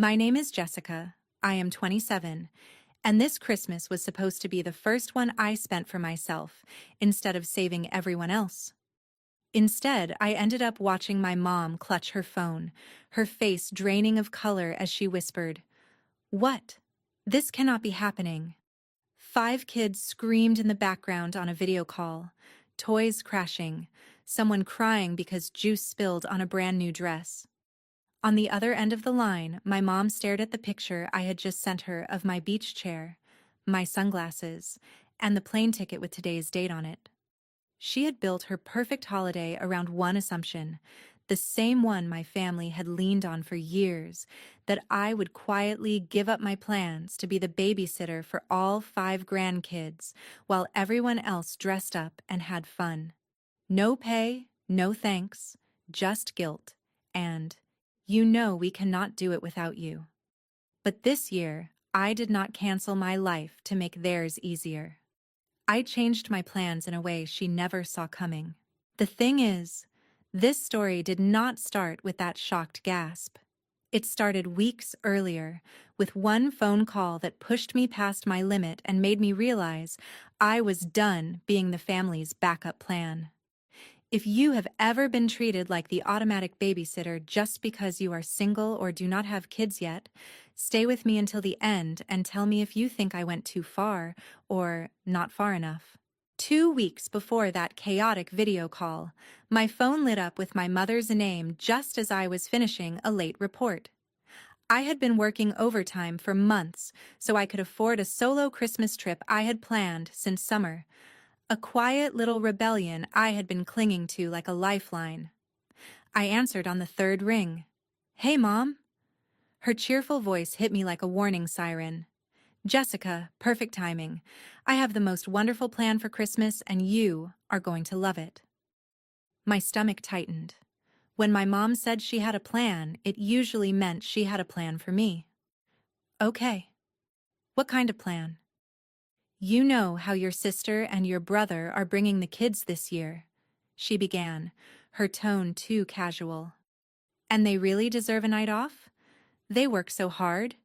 My name is Jessica. I am 27, and this Christmas was supposed to be the first one I spent for myself, instead of saving everyone else. Instead, I ended up watching my mom clutch her phone, her face draining of color as she whispered, "What? This cannot be happening." 5 kids screamed in the background on a video call, toys crashing, someone crying because juice spilled on a brand new dress. On the other end of the line, my mom stared at the picture I had just sent her of my beach chair, my sunglasses, and the plane ticket with today's date on it. She had built her perfect holiday around one assumption, the same one my family had leaned on for years, that I would quietly give up my plans to be the babysitter for all 5 grandkids while everyone else dressed up and had fun. No pay, no thanks, just guilt, and "You know we cannot do it without you." But this year, I did not cancel my life to make theirs easier. I changed my plans in a way she never saw coming. The thing is, this story did not start with that shocked gasp. It started weeks earlier, with one phone call that pushed me past my limit and made me realize I was done being the family's backup plan. If you have ever been treated like the automatic babysitter just because you are single or do not have kids yet, stay with me until the end and tell me if you think I went too far or not far enough. 2 weeks before that chaotic video call, my phone lit up with my mother's name just as I was finishing a late report. I had been working overtime for months so I could afford a solo Christmas trip I had planned since summer. A quiet little rebellion I had been clinging to like a lifeline. I answered on the 3rd ring. "Hey, Mom." Her cheerful voice hit me like a warning siren. "Jessica, perfect timing. I have the most wonderful plan for Christmas and you are going to love it." My stomach tightened. When my mom said she had a plan, it usually meant she had a plan for me. "Okay. What kind of plan?" "You know how your sister and your brother are bringing the kids this year," she began, her tone too casual. "And they really deserve a night off? They work so hard.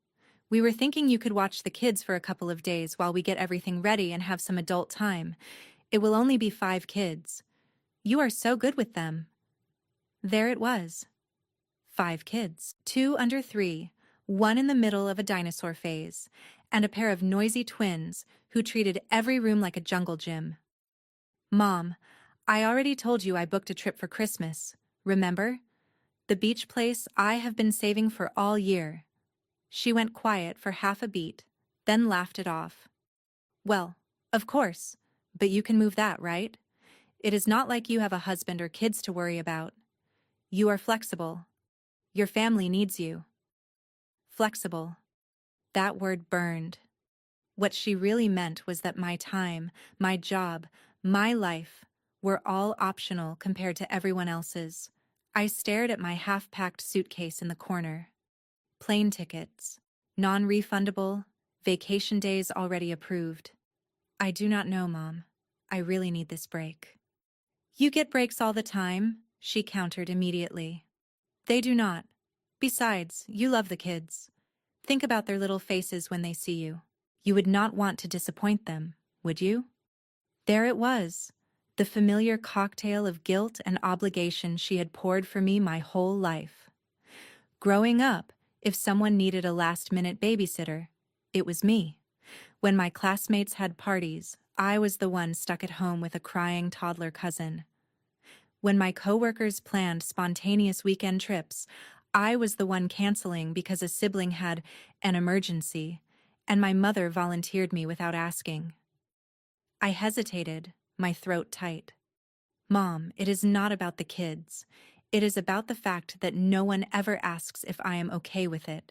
We were thinking you could watch the kids for a couple of days while we get everything ready and have some adult time. It will only be 5 kids. You are so good with them." There it was. 5 kids, 2 under 3, 1 in the middle of a dinosaur phase, and a pair of noisy twins who treated every room like a jungle gym. "Mom, I already told you I booked a trip for Christmas, remember? The beach place I have been saving for all year." She went quiet for half a beat, then laughed it off. "Well, of course, but you can move that, right? It is not like you have a husband or kids to worry about. You are flexible. Your family needs you." Flexible. That word burned. What she really meant was that my time, my job, my life were all optional compared to everyone else's. I stared at my half-packed suitcase in the corner. Plane tickets, non-refundable, vacation days already approved. "I do not know, Mom. I really need this break." "You get breaks all the time," she countered immediately. "They do not. Besides, you love the kids. Think about their little faces when they see you. You would not want to disappoint them, would you?" There it was, the familiar cocktail of guilt and obligation she had poured for me my whole life. Growing up, if someone needed a last-minute babysitter, it was me. When my classmates had parties, I was the one stuck at home with a crying toddler cousin. When my coworkers planned spontaneous weekend trips, I was the one canceling because a sibling had an emergency, and my mother volunteered me without asking. I hesitated, my throat tight. "Mom, it is not about the kids. It is about the fact that no one ever asks if I am okay with it.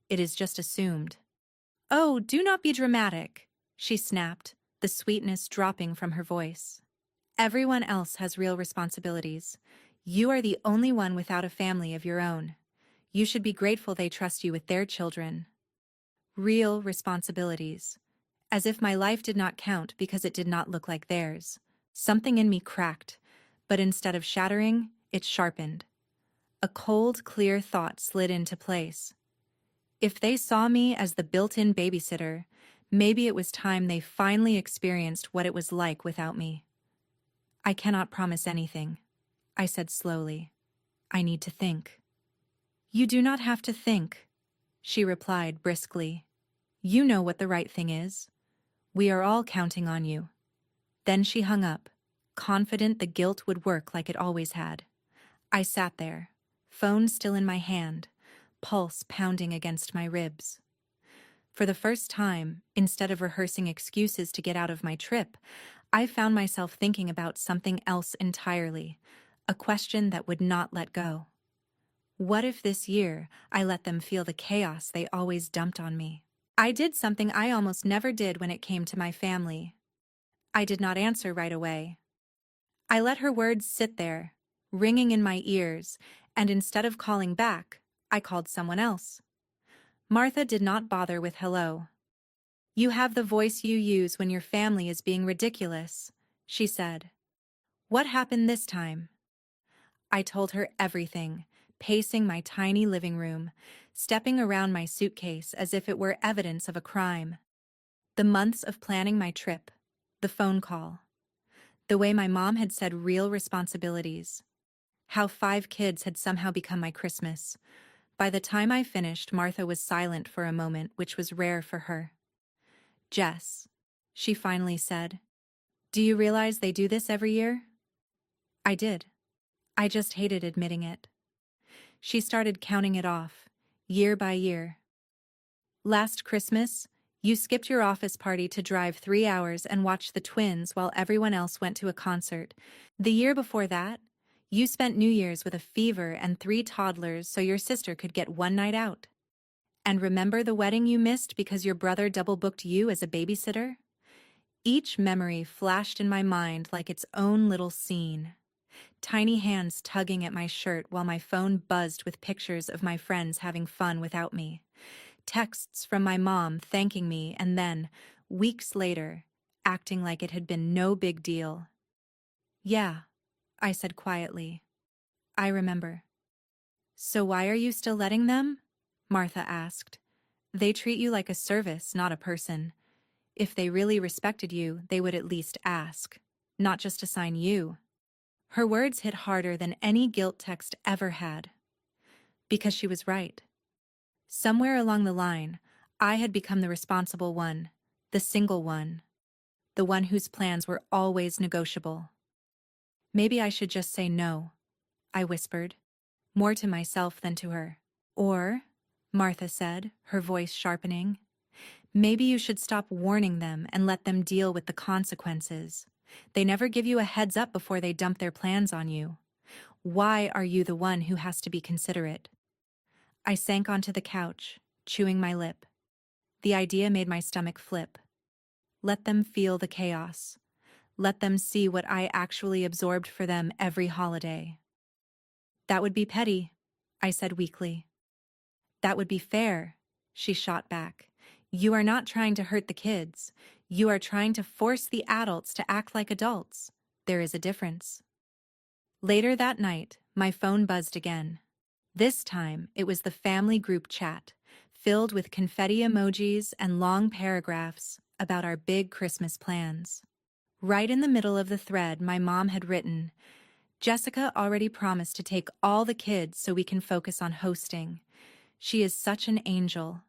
It is just assumed." "Oh, do not be dramatic," she snapped, the sweetness dropping from her voice. "Everyone else has real responsibilities. You are the only one without a family of your own. You should be grateful they trust you with their children." Real responsibilities. As if my life did not count because it did not look like theirs. Something in me cracked, but instead of shattering, it sharpened. A cold, clear thought slid into place. If they saw me as the built-in babysitter, maybe it was time they finally experienced what it was like without me. I cannot promise anything, I said slowly. I need to think. You do not have to think, she replied briskly. You know what the right thing is. We are all counting on you. Then she hung up, confident the guilt would work like it always had. I sat there, phone still in my hand, pulse pounding against my ribs. For the first time, instead of rehearsing excuses to get out of my trip, I found myself thinking about something else entirely, a question that would not let go. What if this year I let them feel the chaos they always dumped on me? I did something I almost never did when it came to my family. I did not answer right away. I let her words sit there, ringing in my ears, and instead of calling back, I called someone else. Martha did not bother with hello. You have the voice you use when your family is being ridiculous, she said. What happened this time? I told her everything, pacing my tiny living room, stepping around my suitcase as if it were evidence of a crime. The months of planning my trip, the phone call, the way my mom had said real responsibilities, how 5 kids had somehow become my Christmas. By the time I finished, Martha was silent for a moment, which was rare for her. Jess, she finally said, do you realize they do this every year? I did. I just hated admitting it. She started counting it off, year by year. Last Christmas, you skipped your office party to drive 3 hours and watch the twins while everyone else went to a concert. The year before that, you spent New Year's with a fever and 3 toddlers so your sister could get one night out. And remember the wedding you missed because your brother double-booked you as a babysitter? Each memory flashed in my mind like its own little scene. Tiny hands tugging at my shirt while my phone buzzed with pictures of my friends having fun without me. Texts from my mom thanking me and then, weeks later, acting like it had been no big deal. Yeah, I said quietly. I remember. So why are you still letting them? Martha asked. They treat you like a service, not a person. If they really respected you, they would at least ask, not just assign you. Her words hit harder than any guilt text ever had. Because she was right. Somewhere along the line, I had become the responsible one, the single one, the one whose plans were always negotiable. Maybe I should just say no, I whispered, more to myself than to her. Or, Martha said, her voice sharpening, maybe you should stop warning them and let them deal with the consequences. They never give you a heads up before they dump their plans on you. Why are you the one who has to be considerate? I sank onto the couch, chewing my lip. The idea made my stomach flip. Let them feel the chaos. Let them see what I actually absorbed for them every holiday. That would be petty, I said weakly. That would be fair, she shot back. You are not trying to hurt the kids. You are trying to force the adults to act like adults. There is a difference. Later that night, my phone buzzed again. This time, it was the family group chat, filled with confetti emojis and long paragraphs about our big Christmas plans. Right in the middle of the thread, my mom had written, Jessica already promised to take all the kids so we can focus on hosting. She is such an angel.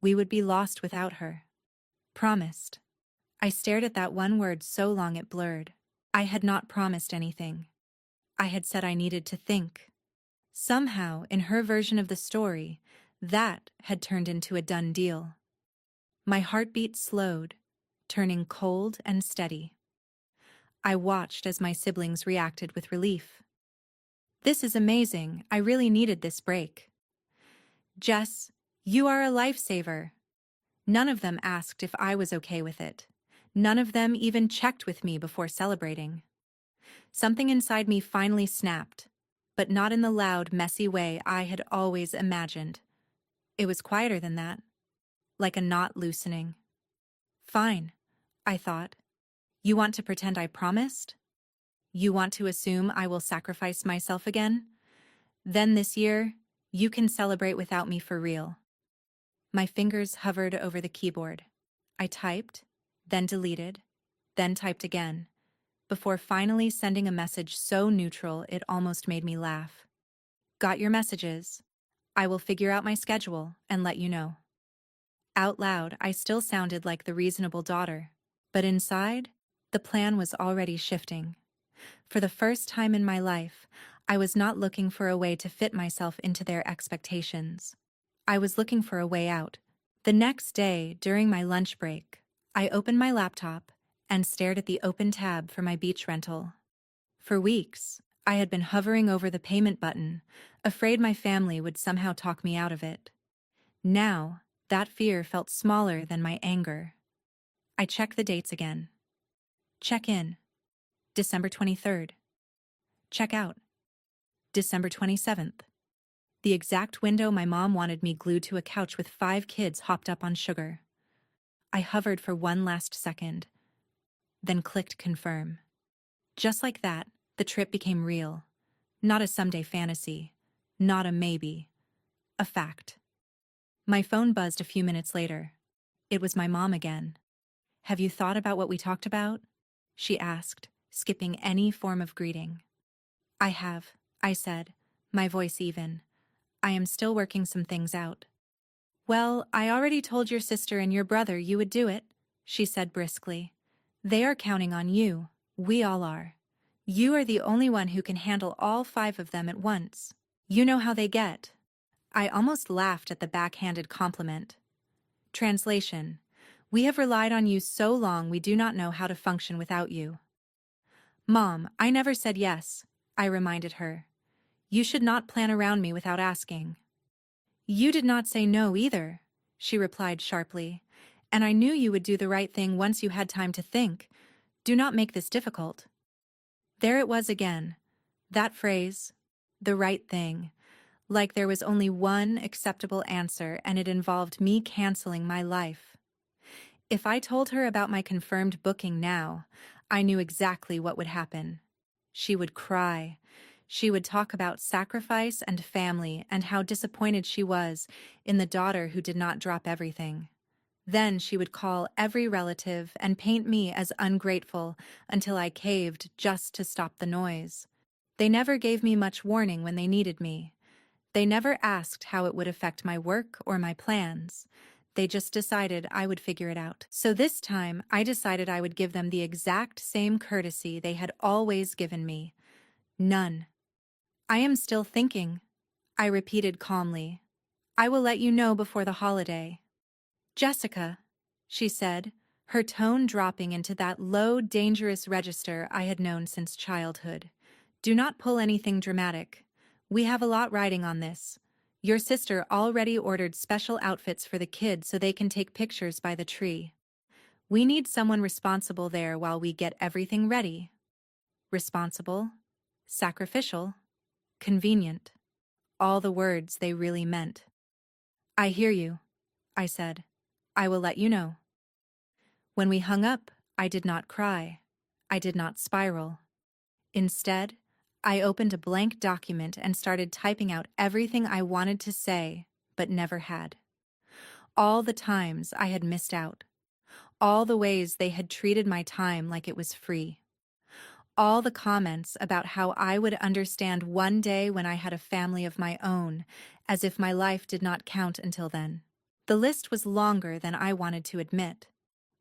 We would be lost without her. Promised. I stared at that one word so long it blurred. I had not promised anything. I had said I needed to think. Somehow, in her version of the story, that had turned into a done deal. My heartbeat slowed, turning cold and steady. I watched as my siblings reacted with relief. This is amazing. I really needed this break. Jess, you are a lifesaver. None of them asked if I was okay with it. None of them even checked with me before celebrating. Something inside me finally snapped, but not in the loud, messy way I had always imagined. It was quieter than that, like a knot loosening. Fine, I thought. You want to pretend I promised? You want to assume I will sacrifice myself again? Then this year, you can celebrate without me for real. My fingers hovered over the keyboard. I typed, then deleted, then typed again, before finally sending a message so neutral it almost made me laugh. Got your messages. I will figure out my schedule and let you know. Out loud, I still sounded like the reasonable daughter, but inside, the plan was already shifting. For the first time in my life, I was not looking for a way to fit myself into their expectations. I was looking for a way out. The next day, during my lunch break, I opened my laptop and stared at the open tab for my beach rental. For weeks, I had been hovering over the payment button, afraid my family would somehow talk me out of it. Now, that fear felt smaller than my anger. I checked the dates again. Check in, December 23rd. Check out, December 27th. The exact window my mom wanted me glued to a couch with 5 kids hopped up on sugar. I hovered for one last second, then clicked confirm. Just like that, the trip became real. Not a someday fantasy, not a maybe, a fact. My phone buzzed a few minutes later. It was my mom again. "Have you thought about what we talked about?" she asked, skipping any form of greeting. "I have," I said, my voice even. "I am still working some things out." "Well, I already told your sister and your brother you would do it," she said briskly. "They are counting on you. We all are. You are the only one who can handle all 5 of them at once. You know how they get." I almost laughed at the backhanded compliment. Translation: "We have relied on you so long we do not know how to function without you." "Mom, I never said yes," I reminded her. "You should not plan around me without asking." "You did not say no either," she replied sharply, "and I knew you would do the right thing once you had time to think. Do not make this difficult." There it was again, that phrase, the right thing, like there was only one acceptable answer and it involved me canceling my life. If I told her about my confirmed booking now, I knew exactly what would happen. She would cry. She would talk about sacrifice and family and how disappointed she was in the daughter who did not drop everything. Then she would call every relative and paint me as ungrateful until I caved just to stop the noise. They never gave me much warning when they needed me. They never asked how it would affect my work or my plans. They just decided I would figure it out. So this time, I decided I would give them the exact same courtesy they had always given me. None. "I am still thinking," I repeated calmly. "I will let you know before the holiday." "Jessica," she said, her tone dropping into that low, dangerous register I had known since childhood. "Do not pull anything dramatic. We have a lot riding on this. Your sister already ordered special outfits for the kids so they can take pictures by the tree. We need someone responsible there while we get everything ready." Responsible, sacrificial, convenient. All the words they really meant. "I hear you," I said. "I will let you know." When we hung up, I did not cry. I did not spiral. Instead, I opened a blank document and started typing out everything I wanted to say, but never had. All the times I had missed out. All the ways they had treated my time like it was free. All the comments about how I would understand one day when I had a family of my own, as if my life did not count until then. The list was longer than I wanted to admit.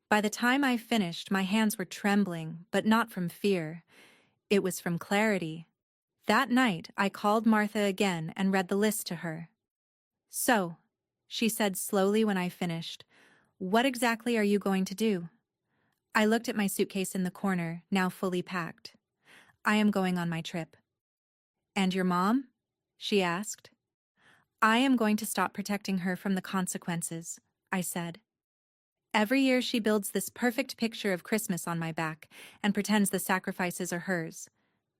By the time I finished, my hands were trembling, but not from fear. It was from clarity. That night, I called Martha again and read the list to her. "So," she said slowly when I finished, "what exactly are you going to do?" I looked at my suitcase in the corner, now fully packed. "I am going on my trip." "And your mom?" she asked. "I am going to stop protecting her from the consequences," I said. "Every year she builds this perfect picture of Christmas on my back and pretends the sacrifices are hers.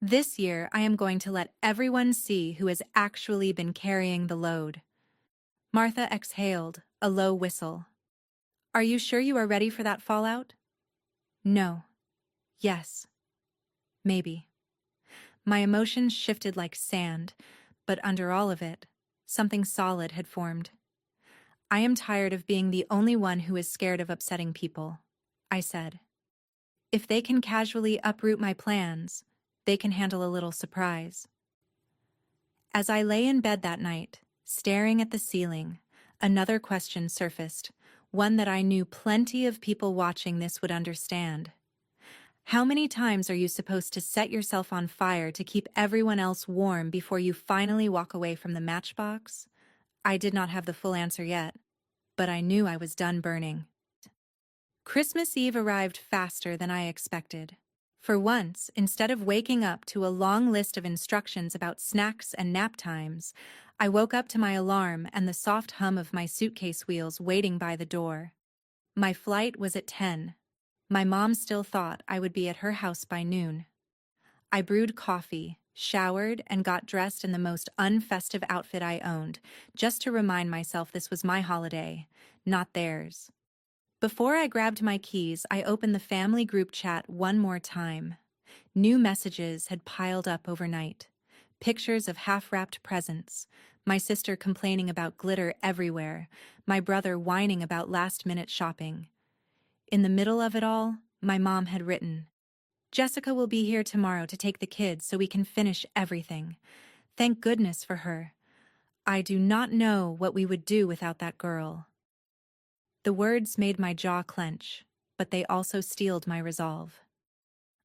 This year I am going to let everyone see who has actually been carrying the load." Martha exhaled, a low whistle. "Are you sure you are ready for that fallout?" "No. Yes. Maybe." My emotions shifted like sand, but under all of it, something solid had formed. I am tired of being the only one who is scared of upsetting people, I said. If they can casually uproot my plans, they can handle a little surprise. As I lay in bed that night, staring at the ceiling, another question surfaced, one that I knew plenty of people watching this would understand. How many times are you supposed to set yourself on fire to keep everyone else warm before you finally walk away from the matchbox? I did not have the full answer yet, but I knew I was done burning. Christmas Eve arrived faster than I expected. For once, instead of waking up to a long list of instructions about snacks and nap times, I woke up to my alarm and the soft hum of my suitcase wheels waiting by the door. My flight was at 10. My mom still thought I would be at her house by noon. I brewed coffee, showered, and got dressed in the most unfestive outfit I owned, just to remind myself this was my holiday, not theirs. Before I grabbed my keys, I opened the family group chat one more time. New messages had piled up overnight. Pictures of half-wrapped presents, my sister complaining about glitter everywhere, my brother whining about last-minute shopping. In the middle of it all, my mom had written, "Jessica will be here tomorrow to take the kids so we can finish everything. Thank goodness for her. I do not know what we would do without that girl." The words made my jaw clench, but they also steeled my resolve.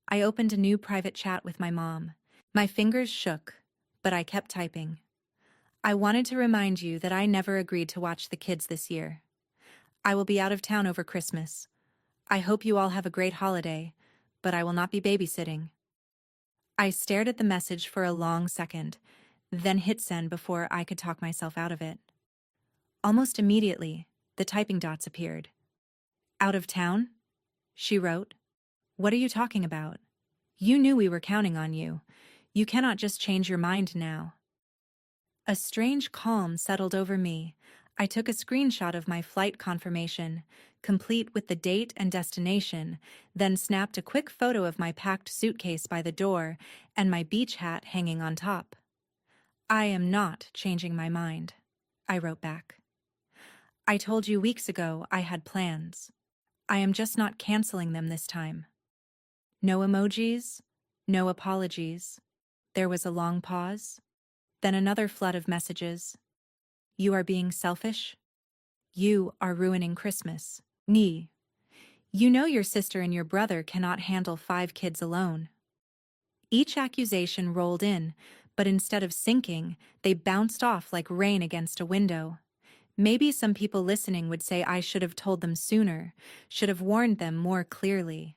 I opened a new private chat with my mom. My fingers shook, but I kept typing. "I wanted to remind you that I never agreed to watch the kids this year. I will be out of town over Christmas. I hope you all have a great holiday, but I will not be babysitting." I stared at the message for a long second, then hit send before I could talk myself out of it. Almost immediately, the typing dots appeared. "Out of town?" she wrote. "What are you talking about? You knew we were counting on you. You cannot just change your mind now." A strange calm settled over me. I took a screenshot of my flight confirmation, complete with the date and destination, then snapped a quick photo of my packed suitcase by the door and my beach hat hanging on top. "I am not changing my mind," I wrote back. "I told you weeks ago I had plans. I am just not canceling them this time." No emojis, no apologies. There was a long pause, then another flood of messages. "You are being selfish. You are ruining Christmas. Nee. You know your sister and your brother cannot handle 5 kids alone." Each accusation rolled in, but instead of sinking, they bounced off like rain against a window. Maybe some people listening would say I should have told them sooner, should have warned them more clearly.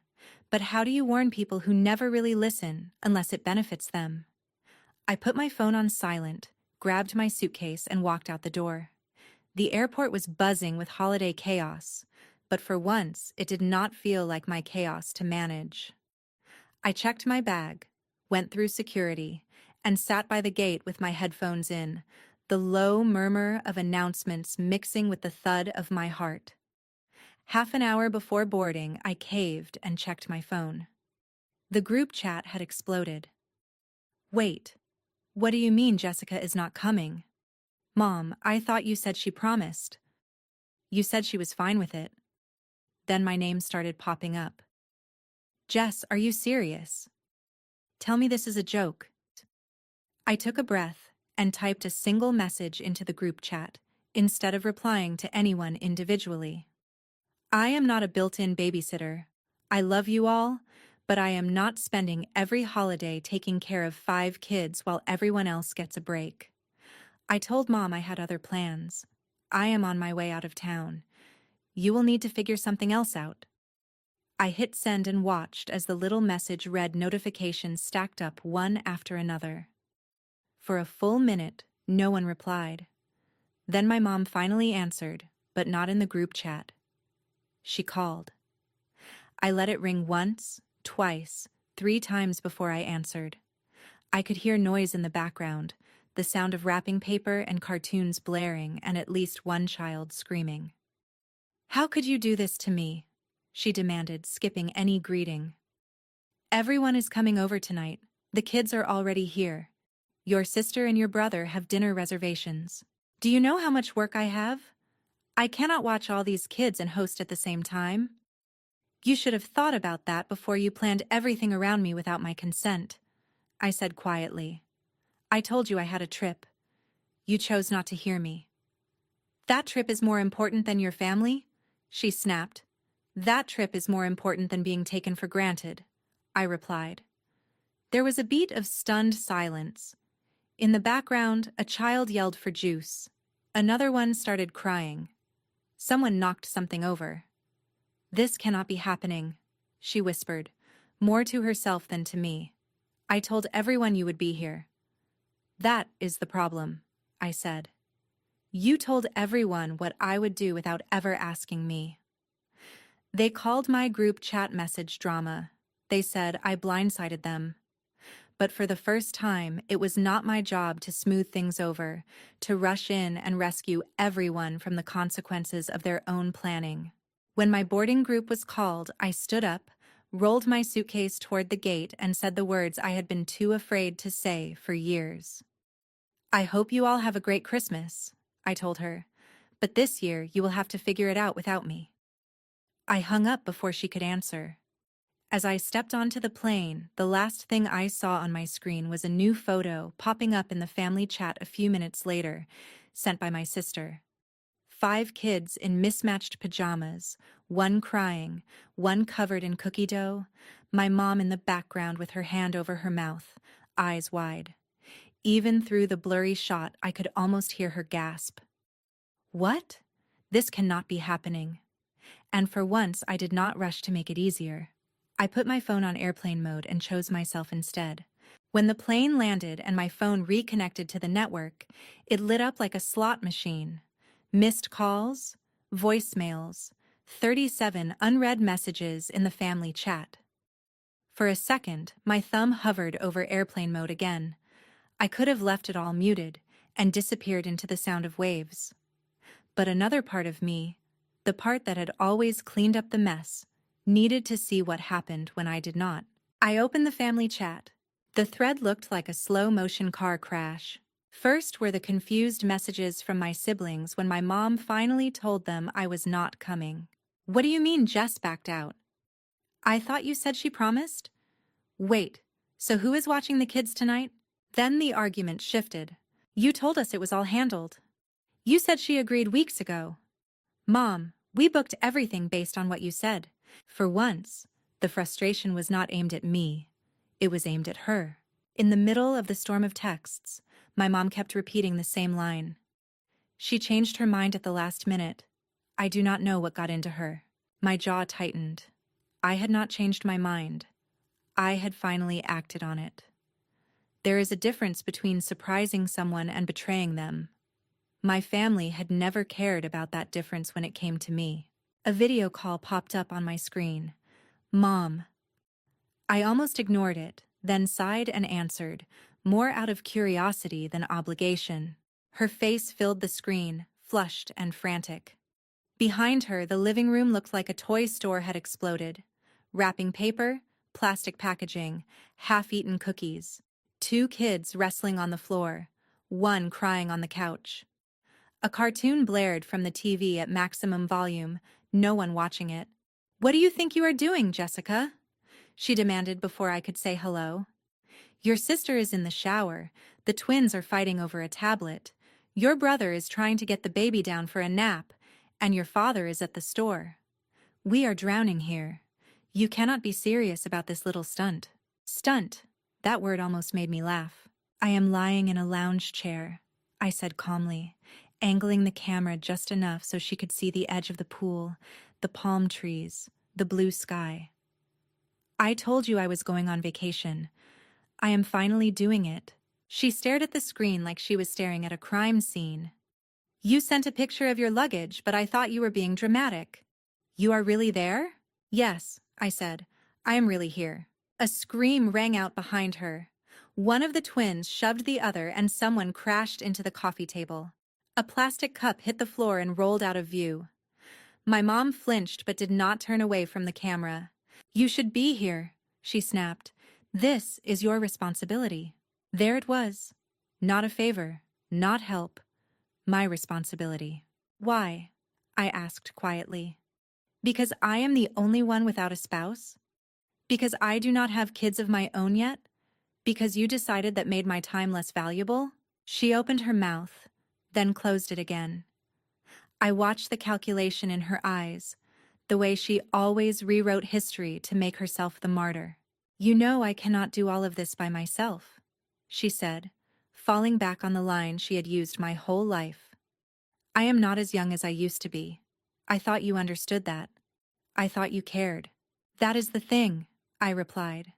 But how do you warn people who never really listen unless it benefits them? I put my phone on silent, grabbed my suitcase, and walked out the door. The airport was buzzing with holiday chaos, but for once it did not feel like my chaos to manage. I checked my bag, went through security, and sat by the gate with my headphones in, the low murmur of announcements mixing with the thud of my heart. Half an hour before boarding, I caved and checked my phone. The group chat had exploded. "Wait, what do you mean Jessica is not coming? Mom, I thought you said she promised. You said she was fine with it." Then my name started popping up. "Jess, are you serious? Tell me this is a joke." I took a breath and typed a single message into the group chat, instead of replying to anyone individually. "I am not a built-in babysitter. I love you all, but I am not spending every holiday taking care of 5 kids while everyone else gets a break. I told Mom I had other plans. I am on my way out of town. You will need to figure something else out." I hit send and watched as the little message read notifications stacked up one after another. For a full minute, no one replied. Then my mom finally answered, but not in the group chat. She called. I let it ring once, twice, 3 times before I answered. I could hear noise in the background, the sound of wrapping paper and cartoons blaring, and at least one child screaming. "How could you do this to me?" she demanded, skipping any greeting. "Everyone is coming over tonight. The kids are already here. Your sister and your brother have dinner reservations. Do you know how much work I have? I cannot watch all these kids and host at the same time. You should have thought about that before you planned everything around me without my consent, I said quietly. I told you I had a trip. You chose not to hear me. That trip is more important than your family? She snapped. That trip is more important than being taken for granted, I replied. There was a beat of stunned silence. In the background, a child yelled for juice. Another one started crying. Someone knocked something over. This cannot be happening, she whispered, more to herself than to me. I told everyone you would be here. That is the problem, I said. You told everyone what I would do without ever asking me. They called my group chat message drama. They said I blindsided them. But for the first time, it was not my job to smooth things over, to rush in and rescue everyone from the consequences of their own planning. When my boarding group was called, I stood up, rolled my suitcase toward the gate, and said the words I had been too afraid to say for years. I hope you all have a great Christmas, I told her, but this year you will have to figure it out without me. I hung up before she could answer. As I stepped onto the plane, the last thing I saw on my screen was a new photo popping up in the family chat a few minutes later, sent by my sister. 5 kids in mismatched pajamas, one crying, one covered in cookie dough, my mom in the background with her hand over her mouth, eyes wide. Even through the blurry shot, I could almost hear her gasp. What? This cannot be happening. And for once, I did not rush to make it easier. I put my phone on airplane mode and chose myself instead. When the plane landed and my phone reconnected to the network, it lit up like a slot machine. Missed calls, voicemails, 37 unread messages in the family chat. For a second, my thumb hovered over airplane mode again. I could have left it all muted and disappeared into the sound of waves. But another part of me, the part that had always cleaned up the mess, needed to see what happened when I did not. I opened the family chat. The thread looked like a slow-motion car crash. First were the confused messages from my siblings when my mom finally told them I was not coming. What do you mean Jess backed out? I thought you said she promised? Wait, so who is watching the kids tonight? Then the argument shifted. You told us it was all handled. You said she agreed weeks ago. Mom, we booked everything based on what you said. For once, the frustration was not aimed at me. It was aimed at her. In the middle of the storm of texts, my mom kept repeating the same line. She changed her mind at the last minute. I do not know what got into her. My jaw tightened. I had not changed my mind. I had finally acted on it. There is a difference between surprising someone and betraying them. My family had never cared about that difference when it came to me. A video call popped up on my screen. Mom. I almost ignored it, then sighed and answered, more out of curiosity than obligation. Her face filled the screen, flushed and frantic. Behind her, the living room looked like a toy store had exploded. Wrapping paper, plastic packaging, half-eaten cookies. 2 kids wrestling on the floor, one crying on the couch. A cartoon blared from the TV at maximum volume, no one watching it. What do you think you are doing, Jessica? She demanded before I could say hello. Your sister is in the shower. The twins are fighting over a tablet. Your brother is trying to get the baby down for a nap, and your father is at the store. We are drowning here. You cannot be serious about this little stunt. Stunt. That word almost made me laugh. I am lying in a lounge chair, I said calmly, angling the camera just enough so she could see the edge of the pool, the palm trees, the blue sky. I told you I was going on vacation. I am finally doing it. She stared at the screen like she was staring at a crime scene. You sent a picture of your luggage, but I thought you were being dramatic. You are really there? Yes, I said. I am really here. A scream rang out behind her. One of the twins shoved the other and someone crashed into the coffee table. A plastic cup hit the floor and rolled out of view. My mom flinched but did not turn away from the camera. You should be here, she snapped. This is your responsibility. There it was. Not a favor, not help. My responsibility. Why? I asked quietly. Because I am the only one without a spouse? Because I do not have kids of my own yet? Because you decided that made my time less valuable? She opened her mouth, then closed it again. I watched the calculation in her eyes, the way she always rewrote history to make herself the martyr. You know I cannot do all of this by myself, she said, falling back on the line she had used my whole life. I am not as young as I used to be. I thought you understood that. I thought you cared. That is the thing, I replied.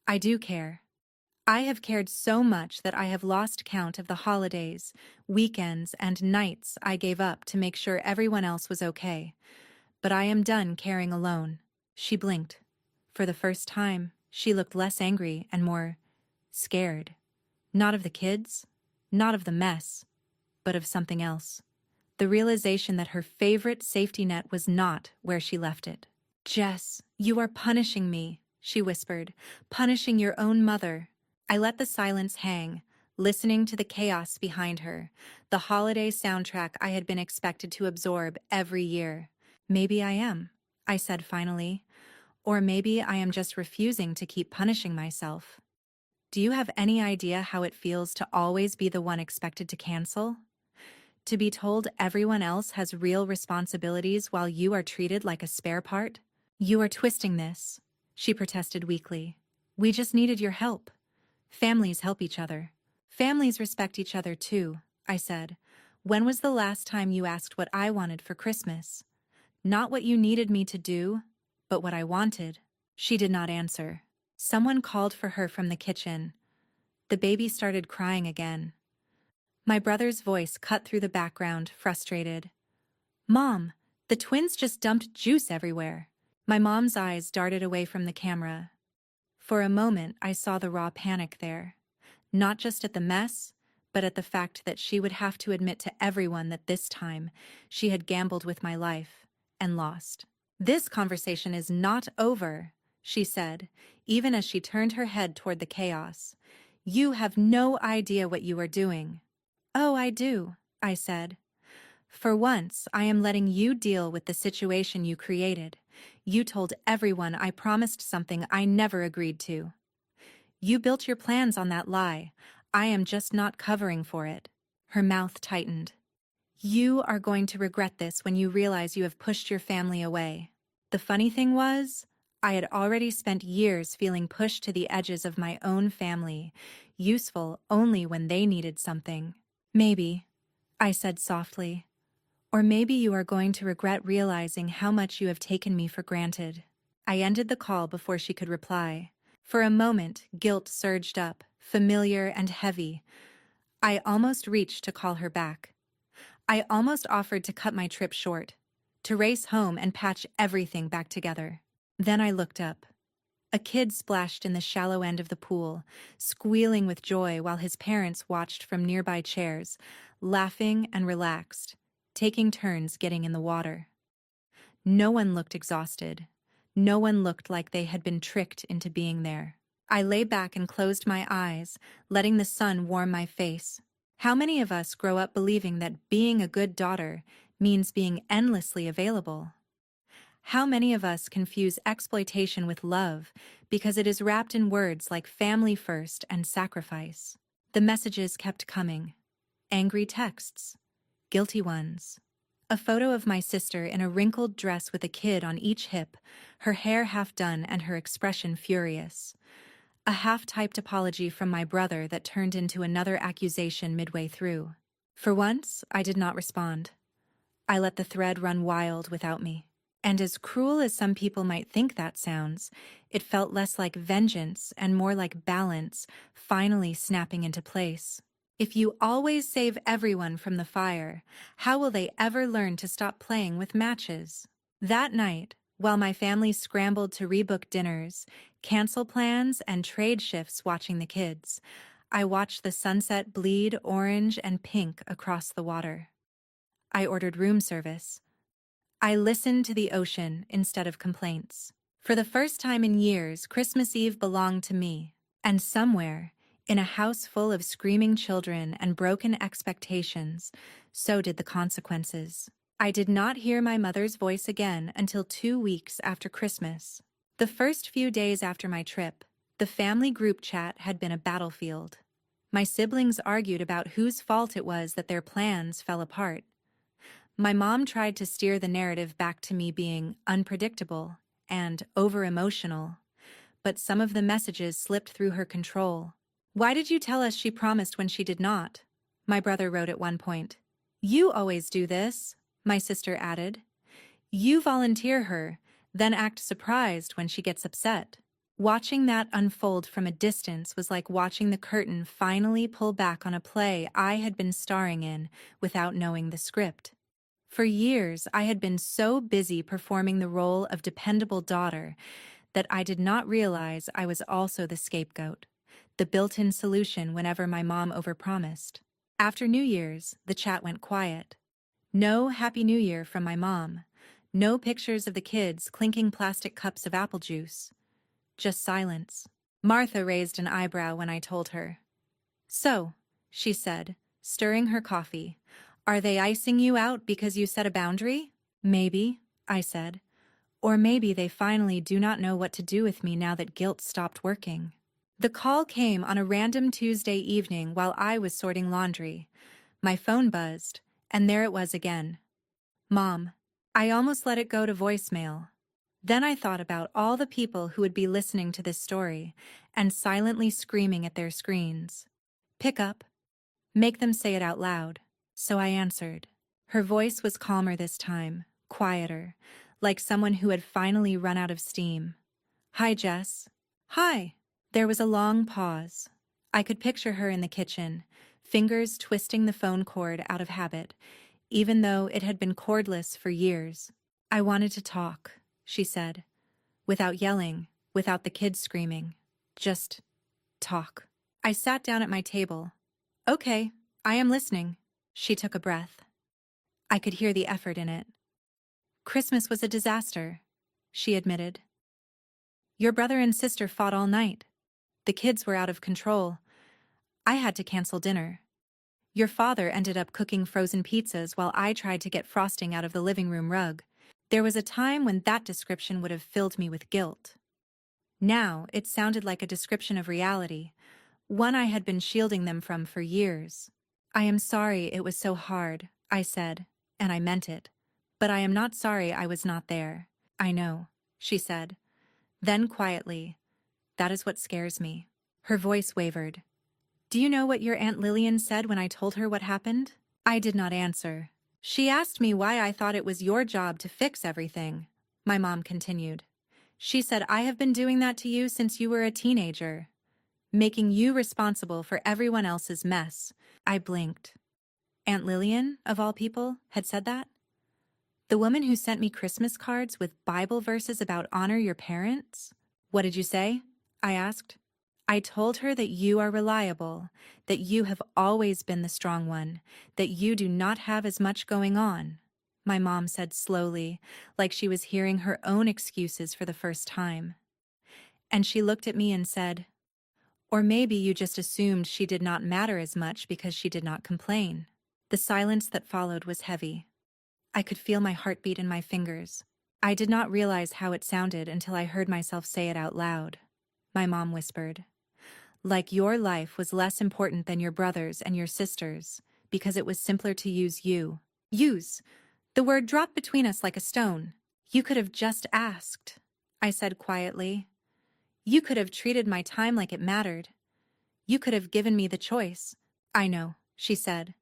I do care. I have cared so much that I have lost count of the holidays, weekends, and nights I gave up to make sure everyone else was okay. But I am done caring alone. She blinked. For the first time, she looked less angry and more scared. Not of the kids, not of the mess, but of something else. The realization that her favorite safety net was not where she left it. Jess, you are punishing me, she whispered, punishing your own mother. I let the silence hang, listening to the chaos behind her, the holiday soundtrack I had been expected to absorb every year. Maybe I am, I said finally. Or maybe I am just refusing to keep punishing myself. Do you have any idea how it feels to always be the one expected to cancel? To be told everyone else has real responsibilities while you are treated like a spare part? You are twisting this, she protested weakly. We just needed your help. Families help each other. Families respect each other too, I said. When was the last time you asked what I wanted for Christmas? Not what you needed me to do, but what I wanted. She did not answer. Someone called for her from the kitchen. The baby started crying again. My brother's voice cut through the background, frustrated. Mom, the twins just dumped juice everywhere. My mom's eyes darted away from the camera. For a moment, I saw the raw panic there. Not just at the mess, but at the fact that she would have to admit to everyone that this time she had gambled with my life and lost. This conversation is not over, she said, even as she turned her head toward the chaos. You have no idea what you are doing. Oh, I do, I said. For once, I am letting you deal with the situation you created. You told everyone I promised something I never agreed to. You built your plans on that lie. I am just not covering for it. Her mouth tightened. You are going to regret this when you realize you have pushed your family away. The funny thing was, I had already spent years feeling pushed to the edges of my own family, useful only when they needed something. Maybe, I said softly. Or maybe you are going to regret realizing how much you have taken me for granted. I ended the call before she could reply. For a moment, guilt surged up, familiar and heavy. I almost reached to call her back. I almost offered to cut my trip short, to race home and patch everything back together. Then I looked up. A kid splashed in the shallow end of the pool, squealing with joy while his parents watched from nearby chairs, laughing and relaxed, taking turns getting in the water. No one looked exhausted. No one looked like they had been tricked into being there. I lay back and closed my eyes, letting the sun warm my face. How many of us grow up believing that being a good daughter means being endlessly available? How many of us confuse exploitation with love because it is wrapped in words like family first and sacrifice? The messages kept coming. Angry texts. Guilty ones. A photo of my sister in a wrinkled dress with a kid on each hip, her hair half done and her expression furious. A half-typed apology from my brother that turned into another accusation midway through. For once, I did not respond. I let the thread run wild without me. And as cruel as some people might think that sounds, it felt less like vengeance and more like balance finally snapping into place. If you always save everyone from the fire, how will they ever learn to stop playing with matches? That night, while my family scrambled to rebook dinners, cancel plans, and trade shifts watching the kids, I watched the sunset bleed orange and pink across the water. I ordered room service. I listened to the ocean instead of complaints. For the first time in years, Christmas Eve belonged to me. And somewhere, in a house full of screaming children and broken expectations, so did the consequences. I did not hear my mother's voice again until 2 weeks after Christmas. The first few days after my trip, the family group chat had been a battlefield. My siblings argued about whose fault it was that their plans fell apart. My mom tried to steer the narrative back to me being unpredictable and over-emotional, but some of the messages slipped through her control. "Why did you tell us she promised when she did not?" my brother wrote at one point. "You always do this," my sister added. "You volunteer her, then act surprised when she gets upset." Watching that unfold from a distance was like watching the curtain finally pull back on a play I had been starring in without knowing the script. For years, I had been so busy performing the role of dependable daughter that I did not realize I was also the scapegoat, the built-in solution whenever my mom overpromised. After New Year's, the chat went quiet. No Happy New Year from my mom. No pictures of the kids clinking plastic cups of apple juice. Just silence. Martha raised an eyebrow when I told her. "So," she said, stirring her coffee, "are they icing you out because you set a boundary?" "Maybe," I said. "Or maybe they finally do not know what to do with me now that guilt stopped working." The call came on a random Tuesday evening while I was sorting laundry. My phone buzzed, and there it was again. "Mom." I almost let it go to voicemail. Then I thought about all the people who would be listening to this story and silently screaming at their screens. "Pick up." Make them say it out loud. So I answered. Her voice was calmer this time, quieter, like someone who had finally run out of steam. "Hi, Jess." "Hi." There was a long pause. I could picture her in the kitchen, fingers twisting the phone cord out of habit, even though it had been cordless for years. "I wanted to talk," she said, without yelling, without the kids screaming. Just talk. I sat down at my table. "Okay, I am listening." She took a breath. I could hear the effort in it. "Christmas was a disaster," she admitted. "Your brother and sister fought all night. The kids were out of control. I had to cancel dinner. Your father ended up cooking frozen pizzas while I tried to get frosting out of the living room rug. There was a time when that description would have filled me with guilt. Now it sounded like a description of reality, one I had been shielding them from for years. "I am sorry it was so hard," I said, and I meant it. "But I am not sorry I was not there." "I know," she said. Then quietly, "That is what scares me." Her voice wavered. "Do you know what your Aunt Lillian said when I told her what happened?" I did not answer. "She asked me why I thought it was your job to fix everything," my mom continued. "She said I have been doing that to you since you were a teenager, making you responsible for everyone else's mess." I blinked. Aunt Lillian, of all people, had said that? The woman who sent me Christmas cards with Bible verses about honor your parents? "What did you say?" I asked. "I told her that you are reliable, that you have always been the strong one, that you do not have as much going on," my mom said slowly, like she was hearing her own excuses for the first time. And she looked at me and said, "Or maybe you just assumed she did not matter as much because she did not complain." The silence that followed was heavy. I could feel my heartbeat in my fingers. I did not realize how it sounded until I heard myself say it out loud. My mom whispered, "Like your life was less important than your brother's and your sister's, because it was simpler to use you." Use. The word dropped between us like a stone. "You could have just asked," I said quietly. "You could have treated my time like it mattered. You could have given me the choice." "I know," she said,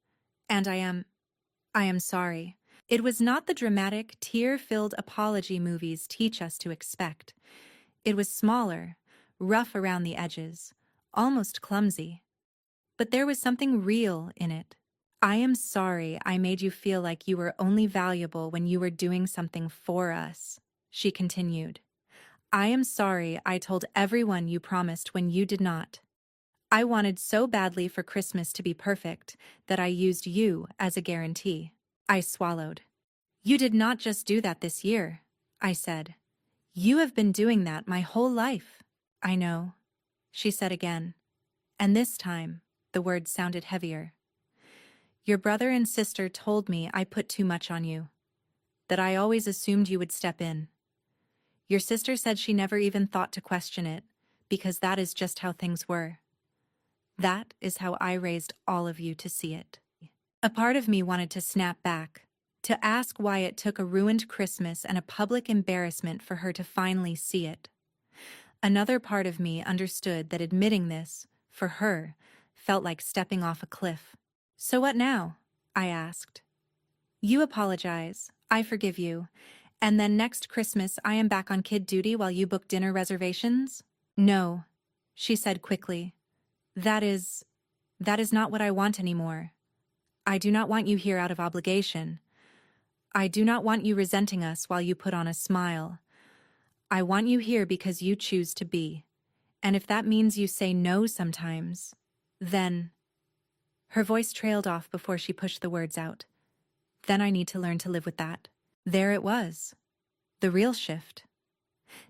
"and I am sorry." It was not the dramatic, tear-filled apology movies teach us to expect. It was smaller, rough around the edges, almost clumsy. But there was something real in it. "I am sorry I made you feel like you were only valuable when you were doing something for us," she continued. "I am sorry I told everyone you promised when you did not. I wanted so badly for Christmas to be perfect that I used you as a guarantee." I swallowed. "You did not just do that this year," I said. "You have been doing that my whole life." "I know," she said again. And this time, the words sounded heavier. "Your brother and sister told me I put too much on you. that I always assumed you would step in. Your sister said she never even thought to question it, because that is just how things were. That is how I raised all of you to see it. A part of me wanted to snap back, to ask why it took a ruined Christmas and a public embarrassment for her to finally see it. Another part of me understood that admitting this, for her, felt like stepping off a cliff. So what now? I asked. You apologize, I forgive you, and then next Christmas I am back on kid duty while you book dinner reservations? No, she said quickly. That is not what I want anymore. I do not want you here out of obligation. I do not want you resenting us while you put on a smile. I want you here because you choose to be. And if that means you say no sometimes, then... Her voice trailed off before she pushed the words out. Then I need to learn to live with that. There it was. The real shift.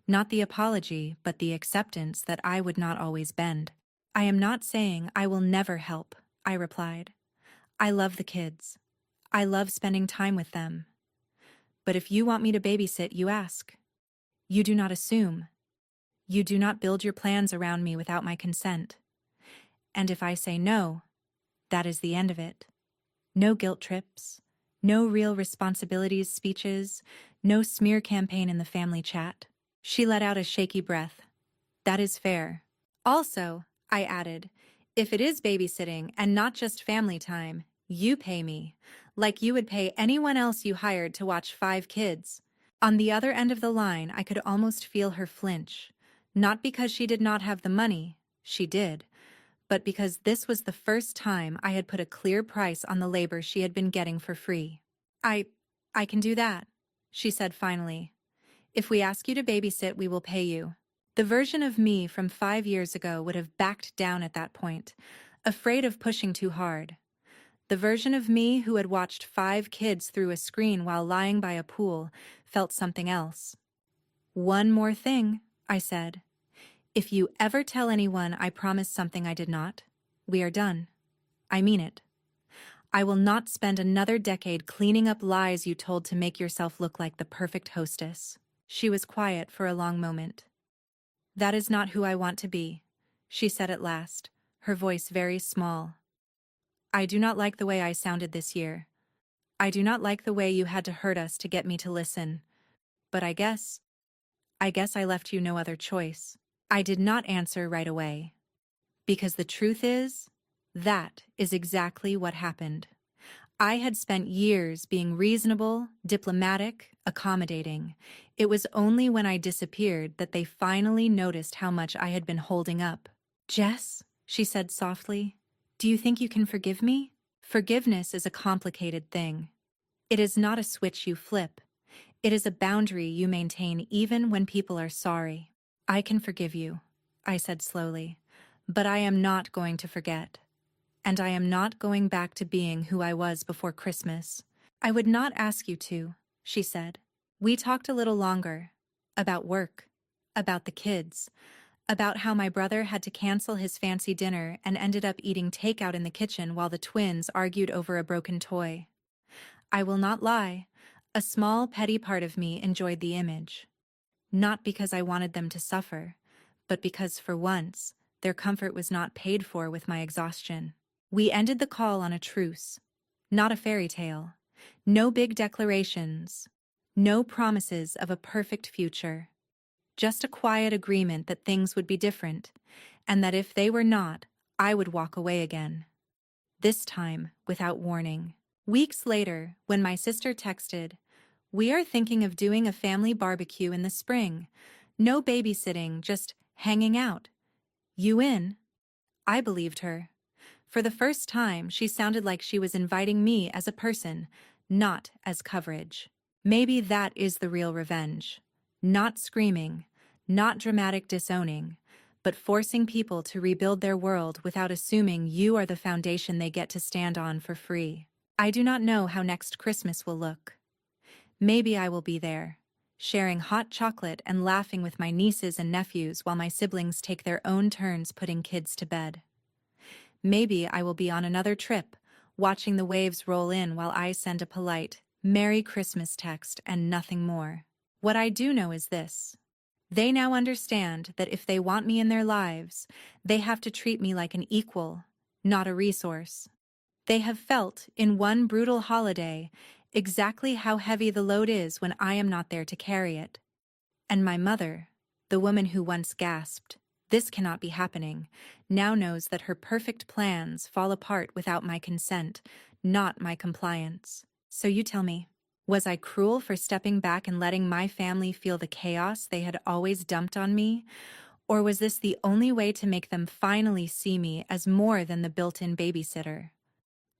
Not the apology, but the acceptance that I would not always bend. I am not saying I will never help, I replied. I love the kids. I love spending time with them. But if you want me to babysit, you ask. You do not assume. You do not build your plans around me without my consent. And if I say no, that is the end of it. No guilt trips, no real responsibilities speeches, no smear campaign in the family chat. She let out a shaky breath. That is fair. Also, I added, if it is babysitting and not just family time, you pay me, like you would pay anyone else you hired to watch 5 kids. On the other end of the line, I could almost feel her flinch. Not because she did not have the money, she did, but because this was the first time I had put a clear price on the labor she had been getting for free. I can do that, she said finally. If we ask you to babysit, we will pay you. The version of me from 5 years ago would have backed down at that point, afraid of pushing too hard. The version of me who had watched 5 kids through a screen while lying by a pool felt something else. One more thing, I said. If you ever tell anyone I promised something I did not, we are done. I mean it. I will not spend another decade cleaning up lies you told to make yourself look like the perfect hostess. She was quiet for a long moment. That is not who I want to be, she said at last, her voice very small. I do not like the way I sounded this year. I do not like the way you had to hurt us to get me to listen. But I guess I left you no other choice. I did not answer right away. Because the truth is, that is exactly what happened. I had spent years being reasonable, diplomatic, accommodating. It was only when I disappeared that they finally noticed how much I had been holding up. Jess, she said softly, do you think you can forgive me? Forgiveness is a complicated thing. It is not a switch you flip. It is a boundary you maintain even when people are sorry. I can forgive you, I said slowly, but I am not going to forget. And I am not going back to being who I was before Christmas. I would not ask you to, she said. We talked a little longer. About work. About the kids. About how my brother had to cancel his fancy dinner and ended up eating takeout in the kitchen while the twins argued over a broken toy. I will not lie. A small, petty part of me enjoyed the image. Not because I wanted them to suffer, but because, for once, their comfort was not paid for with my exhaustion. We ended the call on a truce. Not a fairy tale. No big declarations. No promises of a perfect future. Just a quiet agreement that things would be different, and that if they were not, I would walk away again. This time, without warning. Weeks later, when my sister texted, "We are thinking of doing a family barbecue in the spring. No babysitting, just hanging out. You in?" I believed her. For the first time, she sounded like she was inviting me as a person, not as coverage. Maybe that is the real revenge. Not screaming, not dramatic disowning, but forcing people to rebuild their world without assuming you are the foundation they get to stand on for free. I do not know how next Christmas will look. Maybe I will be there, sharing hot chocolate and laughing with my nieces and nephews while my siblings take their own turns putting kids to bed. Maybe I will be on another trip, watching the waves roll in while I send a polite, Merry Christmas text and nothing more. What I do know is this. They now understand that if they want me in their lives, they have to treat me like an equal, not a resource. They have felt, in one brutal holiday, exactly how heavy the load is when I am not there to carry it. And my mother, the woman who once gasped, "This cannot be happening," now knows that her perfect plans fall apart without my consent, not my compliance. So you tell me, was I cruel for stepping back and letting my family feel the chaos they had always dumped on me? Or was this the only way to make them finally see me as more than the built-in babysitter?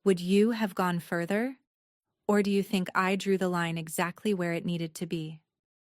Would you have gone further? Or do you think I drew the line exactly where it needed to be?